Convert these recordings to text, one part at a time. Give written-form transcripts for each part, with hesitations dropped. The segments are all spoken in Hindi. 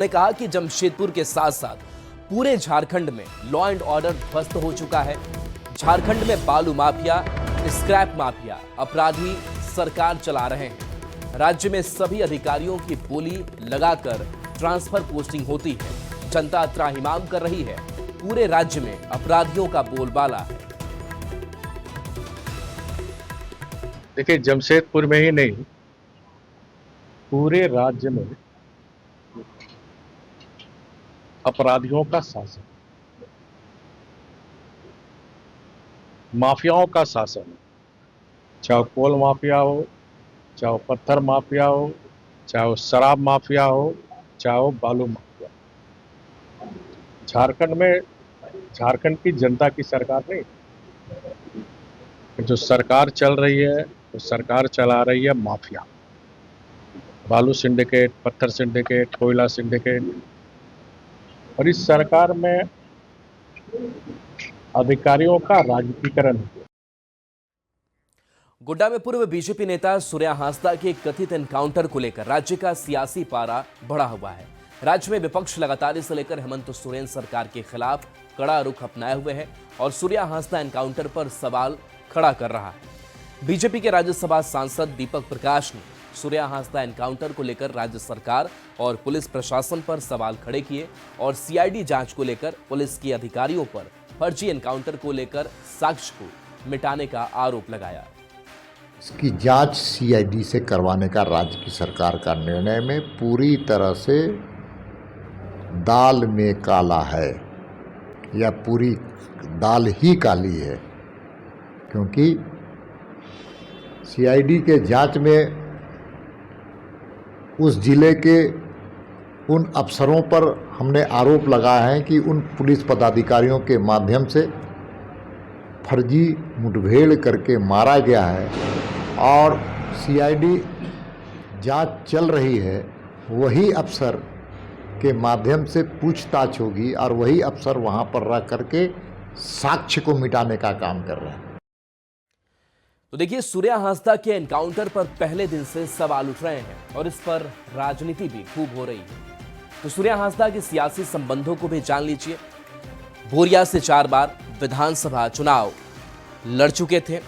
उन्होंने कहा कि जमशेदपुर के साथ साथ पूरे झारखंड में लॉ एंड ऑर्डर ध्वस्त हो चुका है। झारखंड में बालू माफिया, स्क्रैप माफिया, अपराधी सरकार चला रहे हैं। राज्य में सभी अधिकारियों की बोली लगाकर ट्रांसफर पोस्टिंग होती है। जनता त्राहिमाम कर रही है। पूरे राज्य में अपराधियों का बोलबाला है। देखिए, जमशेदपुर में ही नहीं, पूरे राज्य में अपराधियों का शासन, माफियाओं का शासन, चाहे कोल माफिया हो, चाहे पत्थर माफिया हो, चाहे शराब माफिया हो, चाहे बालू माफिया। झारखंड में झारखंड की जनता की सरकार नहीं, जो सरकार चल रही है वो सरकार चला रही है माफिया, बालू सिंडिकेट, पत्थर सिंडिकेट, कोयला सिंडिकेट। और इस सरकार में अधिकारियों का राजनीतिकरण है। गोड्डा में पूर्व बीजेपी नेता सूर्या हांसदा के कथित एनकाउंटर को लेकर राज्य का सियासी पारा बढ़ा हुआ है। राज्य में विपक्ष लगातार इसे लेकर हेमंत सोरेन सरकार के खिलाफ कड़ा रुख अपनाए हुए है और सूर्या हांसदा एनकाउंटर पर सवाल खड़ा कर रहा है। बीजेपी के राज्यसभा सांसद दीपक प्रकाश ने सूर्या हांसदा एनकाउंटर को लेकर राज्य सरकार और पुलिस प्रशासन पर सवाल खड़े किए और सीआईडी जांच को लेकर पुलिस के अधिकारियों पर फर्जी एनकाउंटर को लेकर साक्ष्य को मिटाने का आरोप लगाया। इसकी जांच सीआईडी से करवाने का राज्य की सरकार का निर्णय में पूरी तरह से दाल में काला है, या पूरी दाल ही काली है, क्योंकि सीआईडी के जांच में उस जिले के उन अफसरों पर हमने आरोप लगाया है कि उन पुलिस पदाधिकारियों के माध्यम से फर्जी मुठभेड़ करके मारा गया है और सीआईडी जांच चल रही है। वही अफसर के माध्यम से पूछताछ होगी और वही अफसर वहां पर रह करके साक्ष्य को मिटाने का काम कर रहे हैं। तो देखिए, सूर्या हांसदा के एनकाउंटर पर पहले दिन से सवाल उठ रहे हैं और इस पर राजनीति भी खूब हो रही है। तो सूर्या हांसदा के सियासी संबंधों को भी जान लीजिए। बोरिया से 4 बार विधानसभा चुनाव लड़ चुके थे।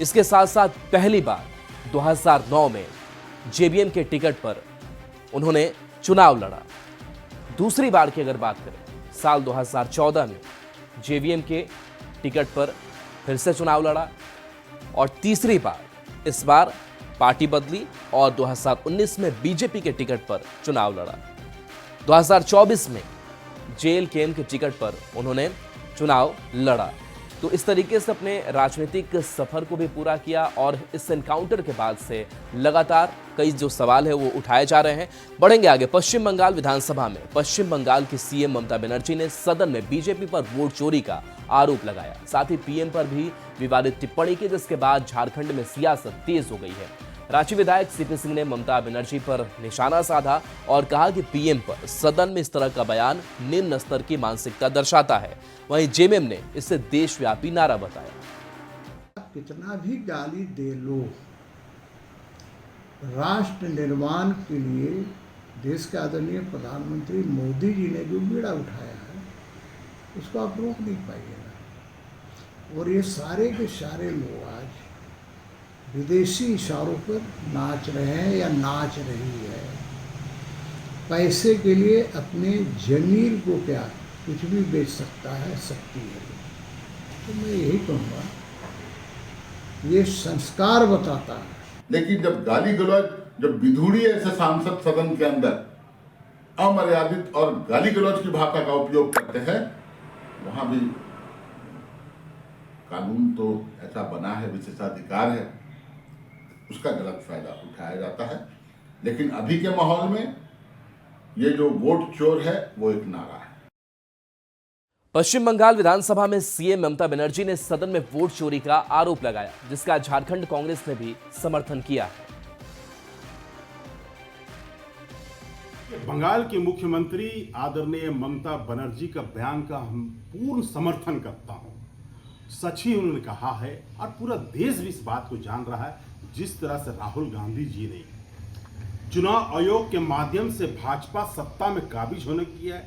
इसके साथ साथ पहली बार 2009 में जेबीएम के टिकट पर उन्होंने चुनाव लड़ा। दूसरी बार की अगर बात करें, साल 2014 में जेबीएम के टिकट पर फिर से चुनाव लड़ा और तीसरी बार इस बार पार्टी बदली और 2019 में बीजेपी के टिकट पर चुनाव लड़ा। 2024 में जेएलकेएम के टिकट पर उन्होंने चुनाव लड़ा। तो इस तरीके से अपने राजनीतिक सफर को भी पूरा किया और इस एनकाउंटर के बाद से लगातार कई जो सवाल है वो उठाए जा रहे हैं। बढ़ेंगे आगे। पश्चिम बंगाल विधानसभा में पश्चिम बंगाल की सीएम ममता बनर्जी ने सदन में बीजेपी पर वोट चोरी का आरोप लगाया। साथ ही पीएम पर भी विवादित टिप्पणी की, जिसके बाद झारखंड में सियासत तेज हो गई है। रांची विधायक सीपी सिंह ने ममता बनर्जी पर निशाना साधा और कहा कि पीएम पर सदन में इस तरह का बयान निम्न स्तर की मानसिकता दर्शाता है। वहीं जेएमएम ने इसे देशव्यापी नारा बताया। कितना भी गाली दे लो, राष्ट्र निर्माण के लिए देश के आदरणीय प्रधानमंत्री मोदी जी ने जो बीड़ा उठाया है उसको आप रोक नहीं पाइएगा। और ये सारे के सारे लोग आज विदेशी इशारों पर नाच रहे हैं या नाच रही है। पैसे के लिए अपने जमीर को क्या कुछ भी बेच सकता है, सकती है। तो मैं यही कहूँगा, ये संस्कार बताता है। लेकिन जब गाली गलौज, जब विधूड़ी ऐसे सांसद सदन के अंदर अमर्यादित और गाली गलौज की भाषा का उपयोग करते हैं, वहां भी कानून तो ऐसा बना है, विशेषाधिकार है, उसका गलत फायदा उठाया जाता है। लेकिन अभी के माहौल में ये जो वोट चोर है वो एक नारा है। पश्चिम बंगाल विधानसभा में सीएम ममता बनर्जी ने सदन में वोट चोरी का आरोप लगाया, जिसका झारखंड कांग्रेस ने भी समर्थन किया है। बंगाल की मुख्यमंत्री आदरणीय ममता बनर्जी का बयान का हम पूर्ण समर्थन करता हूं। सच ही उन्होंने कहा है और पूरा देश भी इस बात को जान रहा है। जिस तरह से राहुल गांधी जी ने चुनाव आयोग के माध्यम से भाजपा सत्ता में काबिज होने की है,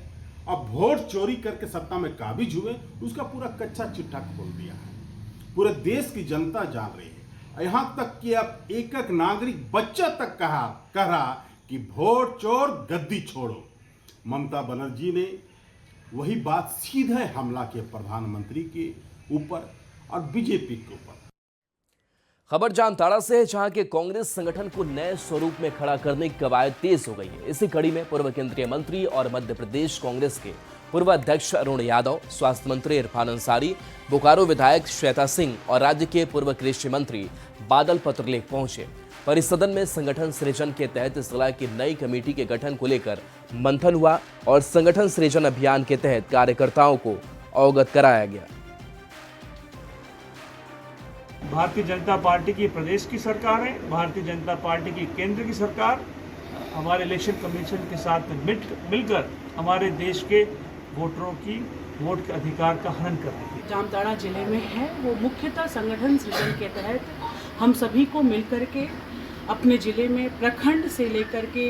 अब वोट चोरी करके सत्ता में काबिज हुए, उसका पूरा कच्चा चिट्ठा खोल दिया है। पूरे देश की जनता जान रही है, यहाँ तक कि अब एक एक नागरिक बच्चा तक कह रहा कि वोट चोर गद्दी छोड़ो। ममता बनर्जी ने वही बात सीधे हमला किया प्रधानमंत्री के ऊपर और बीजेपी के ऊपर। खबर जामताड़ा से है, जहां के कांग्रेस संगठन को नए स्वरूप में खड़ा करने की कवायद तेज हो गई है। इसी कड़ी में पूर्व केंद्रीय मंत्री और मध्य प्रदेश कांग्रेस के पूर्व अध्यक्ष अरुण यादव, स्वास्थ्य मंत्री इरफान अंसारी, बोकारो विधायक श्वेता सिंह और राज्य के पूर्व कृषि मंत्री बादल पत्रलेख पहुंचे। परिसदन में संगठन सृजन के तहत जिला की नई कमेटी के गठन को लेकर मंथन हुआ और संगठन सृजन अभियान के तहत कार्यकर्ताओं को अवगत कराया गया। भारतीय जनता पार्टी की प्रदेश की सरकार है, भारतीय जनता पार्टी की केंद्र की सरकार हमारे इलेक्शन कमीशन के साथ मिलकर हमारे देश के वोटरों की वोट के अधिकार का हनन कर रही है। जामताड़ा जिले में है वो मुख्यतः संगठन सृजन के तहत हम सभी को मिलकर के अपने जिले में प्रखंड से लेकर के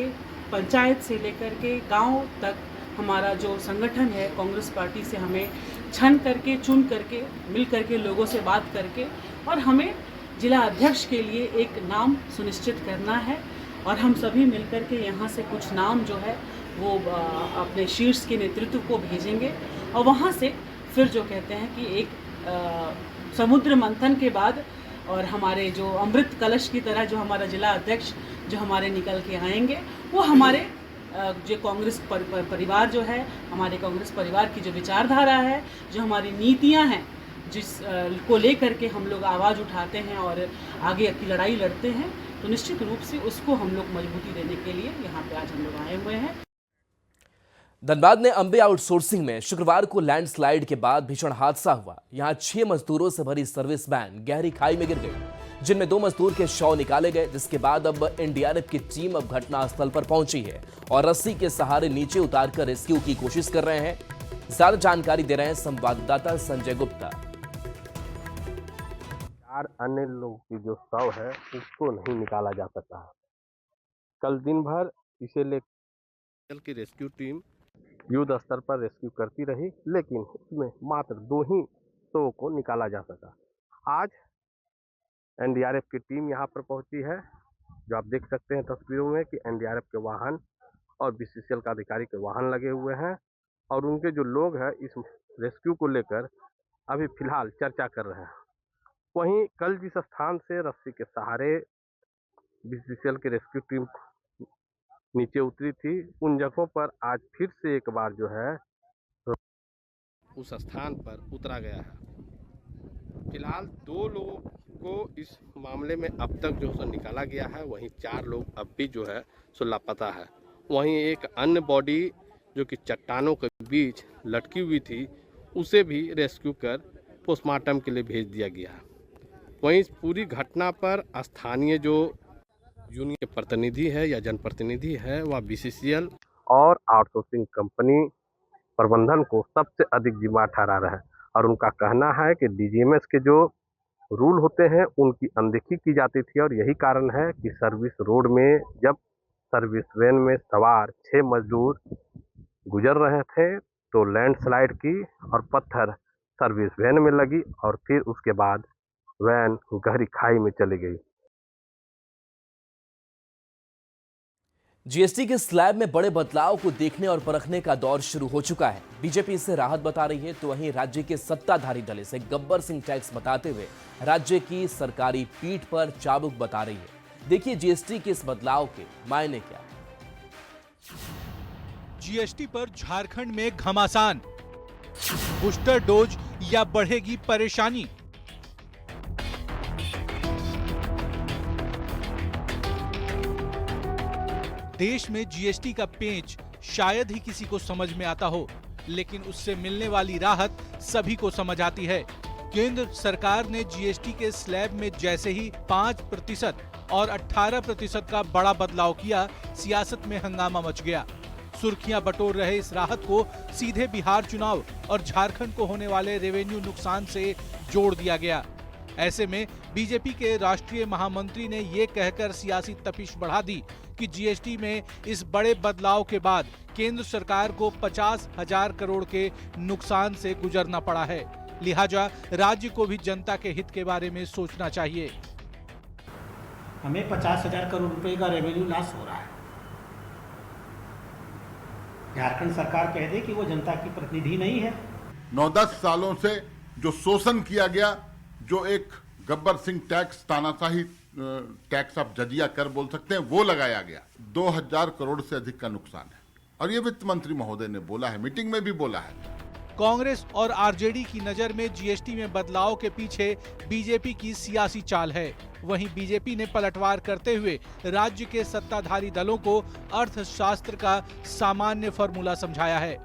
पंचायत से लेकर के गांव तक हमारा जो संगठन है कांग्रेस पार्टी से हमें छन करके चुन करके मिल करके लोगों से बात करके और हमें जिला अध्यक्ष के लिए एक नाम सुनिश्चित करना है और हम सभी मिलकर के यहाँ से कुछ नाम जो है वो अपने शीर्ष के नेतृत्व को भेजेंगे और वहाँ से फिर जो कहते हैं कि एक समुद्र मंथन के बाद और हमारे जो अमृत कलश की तरह जो हमारा जिला अध्यक्ष जो हमारे निकल के आएंगे वो हमारे जो कांग्रेस परिवार जो है, हमारे कांग्रेस परिवार की जो विचारधारा है, जो हमारी नीतियां हैं, जिस को लेकर के हम लोग आवाज़ उठाते हैं और आगे की लड़ाई लड़ते हैं, तो निश्चित रूप से उसको हम लोग मजबूती देने के लिए यहाँ पे आज हम लोग आए हुए हैं। धनबाद में अंबे आउटसोर्सिंग में शुक्रवार को लैंडस्लाइड के बाद भीषण हादसा हुआ। यहां 6 मजदूरों से भरी सर्विस वैन गहरी खाई में गिर गई, जिनमें 2 मजदूर के शव निकाले गए, जिसके बाद अब एनडीआरएफ की टीम अब घटनास्थल पर पहुंची है और रस्सी के सहारे नीचे उतारकर रेस्क्यू की कोशिश कर रहे हैं। ज्यादा जानकारी दे रहे हैं संवाददाता संजय गुप्ता। 4 अन्य लोगों की जो शव है उसको नहीं निकाला जा सका। कल दिन भर इसे लेकर की रेस्क्यू टीम युद्ध स्तर पर रेस्क्यू करती रही, लेकिन उसमें मात्र 2 ही शवों को निकाला जा सका। आज एनडीआरएफ की टीम यहां पर पहुंची है, जो आप देख सकते हैं तस्वीरों में कि एनडीआरएफ के वाहन और बीसीसीएल का अधिकारी के वाहन लगे हुए हैं और उनके जो लोग हैं इस रेस्क्यू को लेकर अभी फिलहाल चर्चा कर रहे हैं। वहीं कल जिस स्थान से रस्सी के सहारे बीसीसीएल की रेस्क्यू टीम नीचे उतरी थी, उन जगहों पर आज फिर से एक बार जो है उस स्थान पर उतरा गया है। फिलहाल 2 लोगों को इस मामले में अब तक जो है निकाला गया है, वहीं 4 लोग अब भी जो है सो लापता है। वहीं एक अन्य बॉडी जो कि चट्टानों के बीच लटकी हुई थी, उसे भी रेस्क्यू कर पोस्टमार्टम के लिए भेज दिया गया है। वहीं इस पूरी घटना पर स्थानीय जो यूनियन के प्रतिनिधि है या जनप्रतिनिधि है, वह बीसीसीएल और आउटसोर्सिंग कंपनी प्रबंधन को सबसे अधिक जिम्मेदार ठहरा रहा है और उनका कहना है कि डीजीएमएस के जो रूल होते हैं उनकी अनदेखी की जाती थी और यही कारण है कि सर्विस रोड में जब सर्विस वैन में सवार 6 मजदूर गुजर रहे थे तो लैंडस्लाइड की और पत्थर सर्विस वैन में लगी और फिर उसके बाद वैन गहरी खाई में चली गई। जीएसटी के स्लैब में बड़े बदलाव को देखने और परखने का दौर शुरू हो चुका है। बीजेपी इसे राहत बता रही है, तो वहीं राज्य के सत्ताधारी दल इसे गब्बर सिंह टैक्स बताते हुए राज्य की सरकारी पीठ पर चाबुक बता रही है। देखिए जीएसटी के इस बदलाव के मायने क्या। जीएसटी पर झारखंड में घमासान, बूस्टर डोज या बढ़ेगी परेशानी। देश में जीएसटी का पेंच शायद ही किसी को समझ में आता हो, लेकिन उससे मिलने वाली राहत सभी को समझ आती है। केंद्र सरकार ने जीएसटी के स्लैब में जैसे ही 5% और 18% का बड़ा बदलाव किया, सियासत में हंगामा मच गया। सुर्खियां बटोर रहे इस राहत को सीधे बिहार चुनाव और झारखंड को होने वाले रेवेन्यू नुकसान से जोड़ दिया गया। ऐसे में बीजेपी के राष्ट्रीय महामंत्री ने ये कहकर सियासी तपिश बढ़ा दी कि जीएसटी में इस बड़े बदलाव के बाद केंद्र सरकार को 50,000 करोड़ के नुकसान से गुजरना पड़ा है। लिहाजा राज्य को भी जनता के हित के बारे में सोचना चाहिए। हमें 50,000 करोड़ रुपए का रेवेन्यू लॉस हो रहा है। झारखंड सरकार कह दे कि वो जनता की प्रतिनिधि नहीं है। 9-10 सालों से जो शोषण किया गया, जो एक गब्बर सिंह टैक्स, तानाशाही टैक्स आप जजिया कर बोल सकते हैं, वो लगाया गया। 2000 करोड़ से अधिक का नुकसान है और ये वित्त मंत्री महोदय ने बोला है, मीटिंग में भी बोला है। कांग्रेस और आरजेडी की नजर में जीएसटी में बदलाव के पीछे बीजेपी की सियासी चाल है। वहीं बीजेपी ने पलटवार करते हुए राज्य के सत्ताधारी दलों को अर्थशास्त्र का सामान्य फॉर्मूला समझाया है।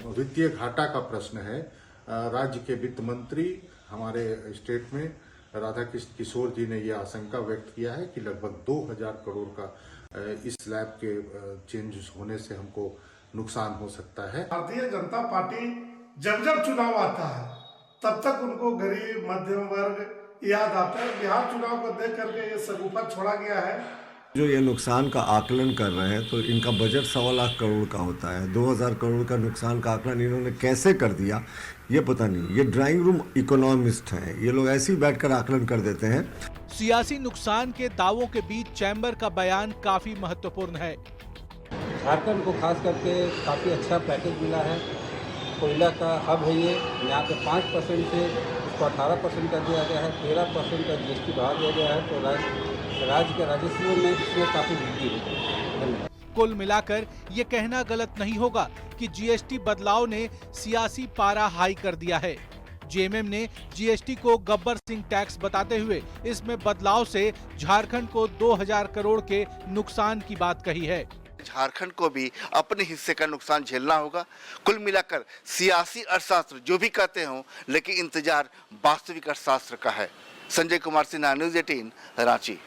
वित्तीय घाटा का प्रश्न है। राज्य के वित्त मंत्री हमारे स्टेट में राधा किशोर जी ने यह आशंका व्यक्त किया है कि लगभग 2000 करोड़ का इस स्लैब के चेंज होने से हमको नुकसान हो सकता है। भारतीय जनता पार्टी जब जब चुनाव आता है तब तक उनको गरीब मध्यम वर्ग याद आता है। बिहार चुनाव को देख करके ये सगुफा छोड़ा गया है। जो ये नुकसान का आकलन कर रहे हैं तो इनका बजट 1.25 लाख करोड़ का होता है। 2000 करोड़ का नुकसान का आकलन इन्होंने कैसे कर दिया ये पता नहीं। ये ड्राइंग रूम इकोनॉमिस्ट हैं, ये लोग ऐसे ही बैठकर आकलन कर देते हैं। सियासी नुकसान के दावों के बीच चैम्बर का बयान काफी महत्वपूर्ण है। झारखंड को खास करके काफ़ी अच्छा पैकेज मिला है। कोयला का हब है ये, यहाँ पे 5% से उसको 18% कर दिया गया है। 13% का जीएसटी बढ़ा दिया गया है, तो राज्य के राजस्व में इसमें काफ़ी वृद्धि है। कुल मिलाकर ये कहना गलत नहीं होगा कि जीएसटी बदलाव ने सियासी पारा हाई कर दिया है। जेएमएम ने जीएसटी को गब्बर सिंह टैक्स बताते हुए इसमें बदलाव से झारखंड को 2000 करोड़ के नुकसान की बात कही है। झारखंड को भी अपने हिस्से का नुकसान झेलना होगा। कुल मिलाकर सियासी अर्थशास्त्र जो भी कहते हों, लेकिन इंतजार वास्तविक अर्थशास्त्र का है। संजय कुमार सिन्हा, न्यूज़ 18, रांची।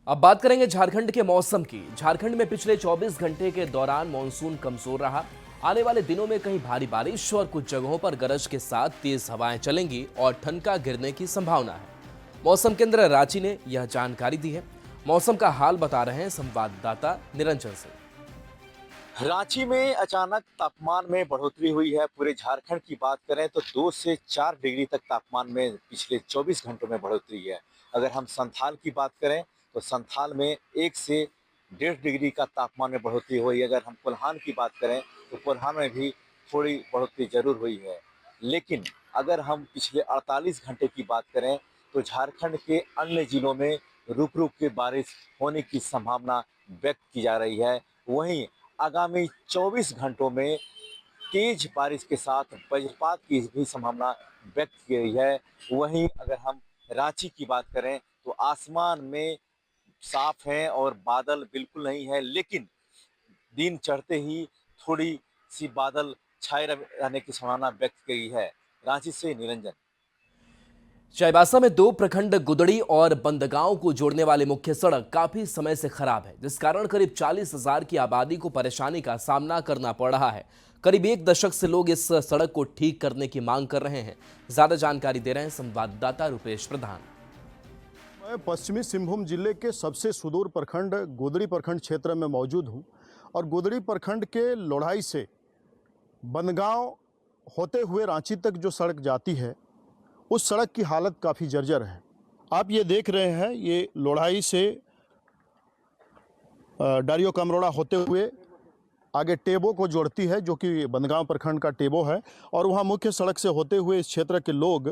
अब बात करेंगे झारखंड के मौसम की। झारखंड में पिछले 24 घंटे के दौरान मानसून कमजोर रहा। आने वाले दिनों में कहीं भारी बारिश और कुछ जगहों पर गरज के साथ तेज हवाएं चलेंगी और ठनका गिरने की संभावना है। मौसम केंद्र रांची ने यह जानकारी दी है। मौसम का हाल बता रहे हैं संवाददाता निरंजन सिंह। रांची में अचानक तापमान में बढ़ोतरी हुई है। पूरे झारखंड की बात करें तो 2 से 4 डिग्री तक तापमान में पिछले 24 घंटों में बढ़ोतरी है। अगर हम संथाल की बात करें तो संथाल में 1 से 1.5 डिग्री का तापमान में बढ़ोतरी हुई है। अगर हम कोल्हान की बात करें तो कोल्हान में भी थोड़ी बढ़ोतरी जरूर हुई है। लेकिन अगर हम पिछले 48 घंटे की बात करें तो झारखंड के अन्य जिलों में रुक रुक के बारिश होने की संभावना व्यक्त की जा रही है। वहीं आगामी 24 घंटों में तेज बारिश के साथ वज्रपात की भी संभावना व्यक्त की गई है। वहीं अगर हम रांची की बात करें तो आसमान में साफ है और बादल बिल्कुल नहीं है, लेकिन दिन चढ़ते ही थोड़ी सी बादल छाए रहने की संभावना व्यक्त की गई है। रांची से निरंजन। चाईबासा में 2 प्रखंड गुदड़ी और बंदगांव को जोड़ने वाली मुख्य सड़क काफी समय से खराब है, जिस कारण करीब 40,000 की आबादी को परेशानी का सामना करना पड़ रहा है। करीब 1 दशक से लोग इस सड़क को ठीक करने की मांग कर रहे हैं। ज्यादा जानकारी दे रहे हैं संवाददाता रुपेश प्रधान। मैं पश्चिमी सिंहभूम जिले के सबसे सुदूर प्रखंड गोदड़ी प्रखंड क्षेत्र में मौजूद हूं और गोदड़ी प्रखंड के लोढ़ाई से बंदगांव होते हुए रांची तक जो सड़क जाती है उस सड़क की हालत काफ़ी जर्जर है। आप ये देख रहे हैं, ये लोढ़ाई से डारियो कमरोड़ा होते हुए आगे टेबो को जोड़ती है, जो कि बंदगांव प्रखंड का टेबो है, और वहाँ मुख्य सड़क से होते हुए इस क्षेत्र के लोग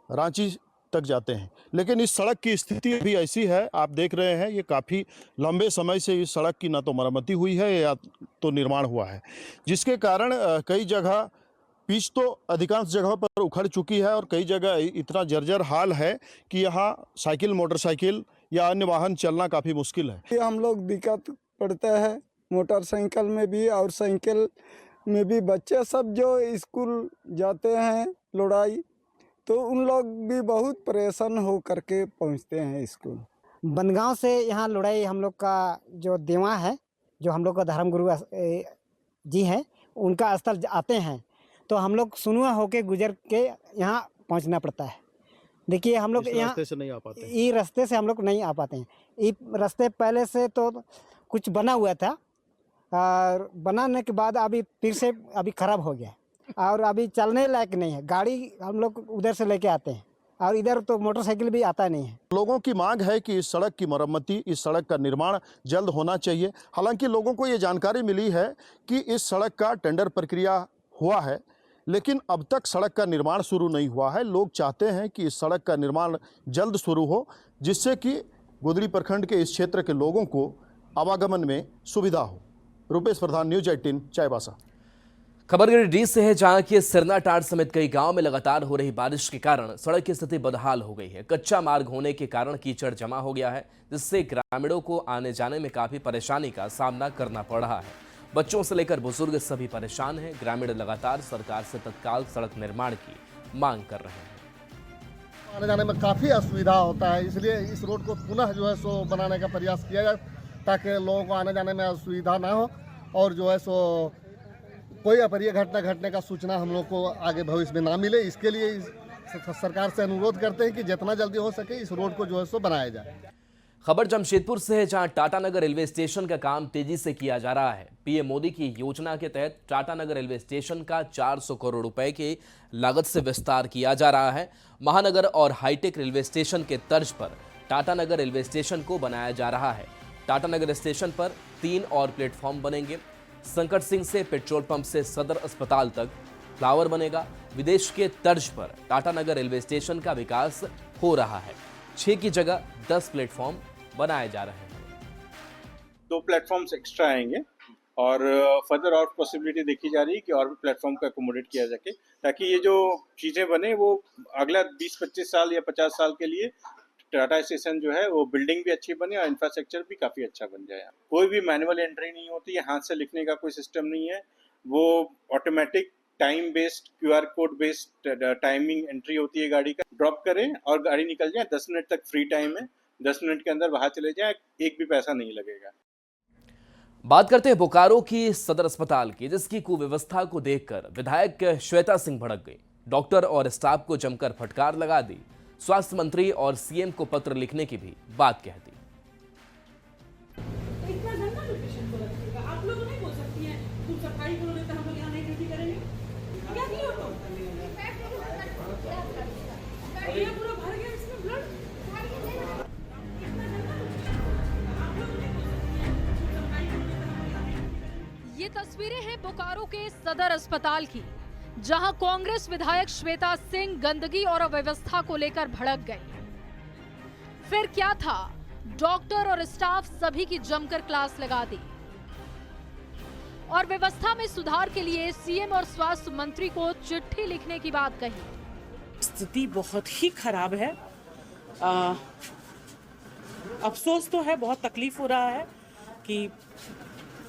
रांची तक जाते हैं। लेकिन इस सड़क की स्थिति भी ऐसी है, आप देख रहे हैं, ये काफ़ी लंबे समय से इस सड़क की ना तो मरम्मती हुई है या तो निर्माण हुआ है, जिसके कारण कई जगह पिच तो अधिकांश जगहों पर उखड़ चुकी है और कई जगह इतना जर्जर हाल है कि यहाँ साइकिल, मोटरसाइकिल या अन्य वाहन चलना काफ़ी मुश्किल है। हम लोग दिक्कत पड़ता है मोटरसाइकिल में भी और साइकिल में भी। बच्चे सब जो स्कूल जाते हैं लोढ़ाई, तो उन लोग भी बहुत परेशान हो करके पहुँचते हैं स्कूल। बंदगांव से यहाँ लोढ़ाई हम लोग का जो देवा है, जो हम लोग का धर्मगुरु जी हैं, उनका स्थल आते हैं, तो हम लोग सुनुआ होके गुजर के यहाँ पहुँचना पड़ता है। देखिए हम लोग यहाँ रास्ते से नहीं आ पाते हैं। ये रास्ते से हम लोग नहीं आ पाते हैं। ये रास्ते पहले से तो कुछ बना हुआ था और बनाने के बाद अभी फिर से अभी खराब हो गया और अभी चलने लायक नहीं है। गाड़ी हम लोग उधर से लेके आते हैं और इधर तो मोटरसाइकिल भी आता नहीं है। लोगों की मांग है कि इस सड़क की मरम्मती, इस सड़क का निर्माण जल्द होना चाहिए। हालांकि लोगों को ये जानकारी मिली है कि इस सड़क का टेंडर प्रक्रिया हुआ है, लेकिन अब तक सड़क का निर्माण शुरू नहीं हुआ है। लोग चाहते हैं कि इस सड़क का निर्माण जल्द शुरू हो, जिससे कि गुदरी प्रखंड के इस क्षेत्र के लोगों को आवागमन में सुविधा हो। रुपेश प्रधान, न्यूज 18, चाईबासा। खबर गिरिडीह से है, जहां की सिरना टाट समेत कई गांव में लगातार हो रही बारिश के कारण सड़क की स्थिति बदहाल हो गई है। कच्चा मार्ग होने के कारण कीचड़ जमा हो गया है, जिससे ग्रामीणों को आने जाने में काफी परेशानी का सामना करना पड़ रहा है। बच्चों से लेकर बुजुर्ग सभी परेशान हैं। ग्रामीण लगातार सरकार से तत्काल सड़क निर्माण की मांग कर रहे हैं। आने जाने में काफ़ी असुविधा होता है, इसलिए इस रोड को पुनः जो है सो बनाने का प्रयास किया जाए, ताकि लोगों को आने जाने में असुविधा ना हो और जो है सो कोई अप्रिय घटना घटने का सूचना हम लोग को आगे भविष्य में ना मिले। इसके लिए सरकार से अनुरोध करते हैं कि जितना जल्दी हो सके इस रोड को जो है सो बनाया जाए। खबर जमशेदपुर से है, जहां टाटानगर रेलवे स्टेशन का काम तेजी से किया जा रहा है। पीएम मोदी की योजना के तहत टाटानगर रेलवे स्टेशन का 400 करोड़ रुपए की लागत से विस्तार किया जा रहा है। महानगर और हाईटेक रेलवे स्टेशन के तर्ज पर टाटानगर रेलवे स्टेशन को बनाया जा रहा है। टाटानगर स्टेशन पर 3 और प्लेटफॉर्म बनेंगे। संकट सिंह से पेट्रोल पंप से सदर अस्पताल तक फ्लावर बनेगा। विदेश के तर्ज पर टाटानगर रेलवे स्टेशन का विकास हो रहा है। 6 की जगह 10 प्लेटफॉर्म बनाए जा रहे हैं। 2 प्लेटफॉर्म्स एक्स्ट्रा आएंगे और फर्दर और पॉसिबिलिटी देखी जा रही है कि और भी प्लेटफॉर्म को अकोमोडेट किया जाके, ताकि ये जो चीज़ें बने वो अगला 20-25 साल या 50 साल के लिए टाटा स्टेशन जो है वो बिल्डिंग भी अच्छी बने और इंफ्रास्ट्रक्चर भी काफ़ी अच्छा बन जाए। कोई भी मैनुअल एंट्री नहीं होती है, हाथ से लिखने का कोई सिस्टम नहीं है, वो automatic time based QR code based timing entry होती है। गाड़ी का ड्रॉप करें और गाड़ी निकल जाए, 10 मिनट तक फ्री टाइम है, 10 मिनट के अंदर बाहर चले जाए, एक भी पैसा नहीं लगेगा। बात करते हैं बोकारो की सदर अस्पताल की, जिसकी कुव्यवस्था को देखकर विधायक श्वेता सिंह भड़क गई। डॉक्टर और स्टाफ को जमकर फटकार लगा दी। स्वास्थ्य मंत्री और सीएम को पत्र लिखने की भी बात कह दी। इतना गंदा लोकेशन को रखिएगा, आप लोग नहीं बोल सकती हैं तुम सफाई करोगे तो हम लोग यहाँ नहीं ड्यूटी करेंगे। क्या किया तो ये पूरा भर गया इसमें ब्लड। ये तस्वीरें हैं बोकारो के सदर अस्पताल की, जहां कांग्रेस विधायक श्वेता सिंह गंदगी और अव्यवस्था को लेकर भड़क गई। फिर क्या था, डॉक्टर और स्टाफ सभी की जमकर क्लास लगा दी और व्यवस्था में सुधार के लिए सीएम और स्वास्थ्य मंत्री को चिट्ठी लिखने की बात कही। स्थिति बहुत ही खराब है। अफसोस तो है, बहुत तकलीफ हो रहा है कि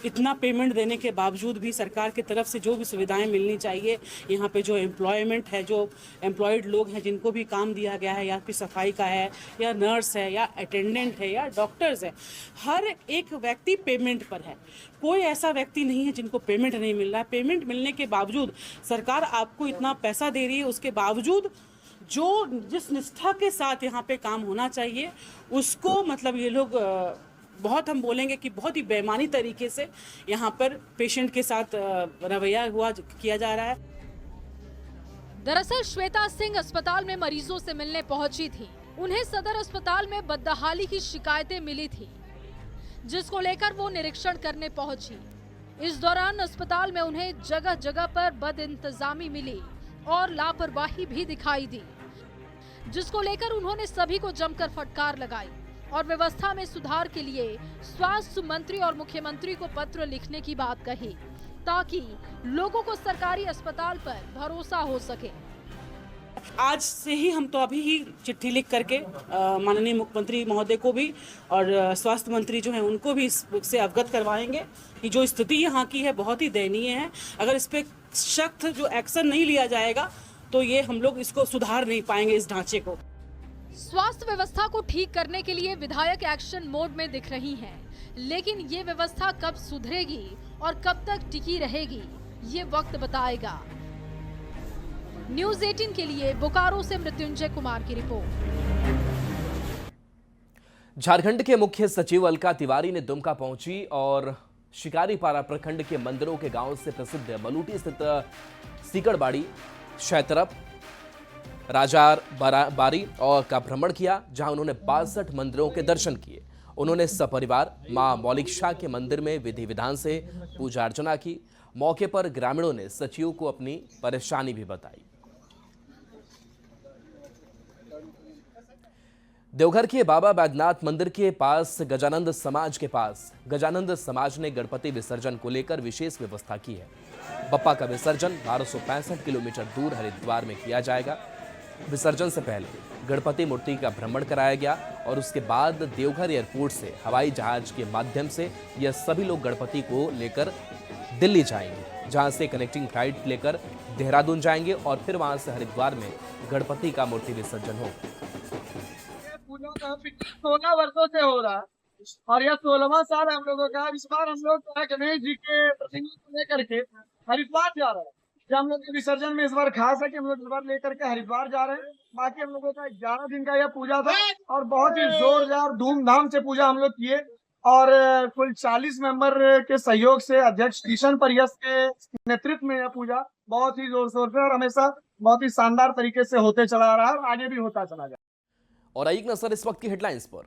इतना पेमेंट देने के बावजूद भी सरकार की तरफ से जो भी सुविधाएं मिलनी चाहिए, यहाँ पे जो एम्प्लॉयमेंट है, जो एम्प्लॉयड लोग हैं जिनको भी काम दिया गया है, या फिर सफाई का है या नर्स है या अटेंडेंट है या डॉक्टर्स है, हर एक व्यक्ति पेमेंट पर है। कोई ऐसा व्यक्ति नहीं है जिनको पेमेंट नहीं मिल रहा है। पेमेंट मिलने के बावजूद सरकार आपको इतना पैसा दे रही है, उसके बावजूद जो जिस निष्ठा के साथ यहाँ पे काम होना चाहिए उसको मतलब ये लोग बहुत, हम बोलेंगे कि बहुत ही बेईमानी तरीके से यहाँ पर पेशेंट के साथ रवैया किया जा रहा है। दरअसल श्वेता सिंह अस्पताल में मरीजों से मिलने पहुंची थी। उन्हें सदर अस्पताल में बदहाली की शिकायतें मिली थी, जिसको लेकर वो निरीक्षण करने पहुंची। इस दौरान अस्पताल में उन्हें जगह जगह पर बदइंतजामी मिली और लापरवाही भी दिखाई दी, जिसको लेकर उन्होंने सभी को जमकर फटकार लगाई और व्यवस्था में सुधार के लिए स्वास्थ्य मंत्री और मुख्यमंत्री को पत्र लिखने की बात कही, ताकि लोगों को सरकारी अस्पताल पर भरोसा हो सके। आज से ही हम तो अभी ही चिट्ठी लिख करके माननीय मुख्यमंत्री महोदय को भी और स्वास्थ्य मंत्री जो हैं उनको भी इससे अवगत करवाएंगे कि जो स्थिति यहाँ की है बहुत ही दयनीय है। अगर इस पे सख्त जो एक्शन नहीं लिया जाएगा तो ये हम लोग इसको सुधार नहीं पाएंगे, इस ढांचे को। स्वास्थ्य व्यवस्था को ठीक करने के लिए विधायक एक्शन मोड में दिख रही हैं, लेकिन ये व्यवस्था कब सुधरेगी और कब तक टिकी रहेगी, ये वक्त बताएगा। न्यूज 18 के लिए बोकारो से मृत्युंजय कुमार की रिपोर्ट। झारखंड के मुख्य सचिव अलका तिवारी ने दुमका पहुंची और शिकारीपारा प्रखंड के मंदिरों के गांव से प्रसिद्ध मलूटी स्थित सीकड़बाड़ी, शैतरप, राजार बारी और का भ्रमण किया, जहां उन्होंने 62 मंदिरों के दर्शन किए। उन्होंने सपरिवार मां मौलिकशाह के मंदिर में विधि विधान से पूजा अर्चना की। मौके पर ग्रामीणों ने सचिव को अपनी परेशानी भी बताई। देवघर के बाबा बैद्यनाथ मंदिर के पास गजानंद समाज ने गणपति विसर्जन को लेकर विशेष व्यवस्था की है। बप्पा का विसर्जन 1265 किलोमीटर दूर हरिद्वार में किया जाएगा। विसर्जन से पहले गणपति मूर्ति का भ्रमण कराया गया और उसके बाद देवघर एयरपोर्ट से हवाई जहाज के माध्यम से यह सभी लोग गणपति को लेकर दिल्ली जाएंगे, जहां से कनेक्टिंग फ्लाइट लेकर देहरादून जाएंगे और फिर वहां से हरिद्वार में गणपति का मूर्ति विसर्जन होगा। 16 वर्षों से हो रहा है और यह 16वां साल हम लोगों का। इस बार हम लोग गणेश जी के प्रतिमा को लेकर के हरिद्वार जा रहे हैं। जो हम लोग के विसर्जन में इस बार खास है कि हम लोग इस बार लेकर के हरिद्वार जा रहे हैं। बाकी हम लोगों का 11 दिन का यह पूजा था और बहुत ही जोरदार धूमधाम से पूजा हम लोग किए और कुल 40 मेंबर के सहयोग से अध्यक्ष किशन परियस के नेतृत्व में यह पूजा बहुत ही जोर शोर से और हमेशा बहुत ही शानदार तरीके से होते चला रहा है और आगे भी होता चला जाए। और एक नजर इस वक्त की हेडलाइंस पर।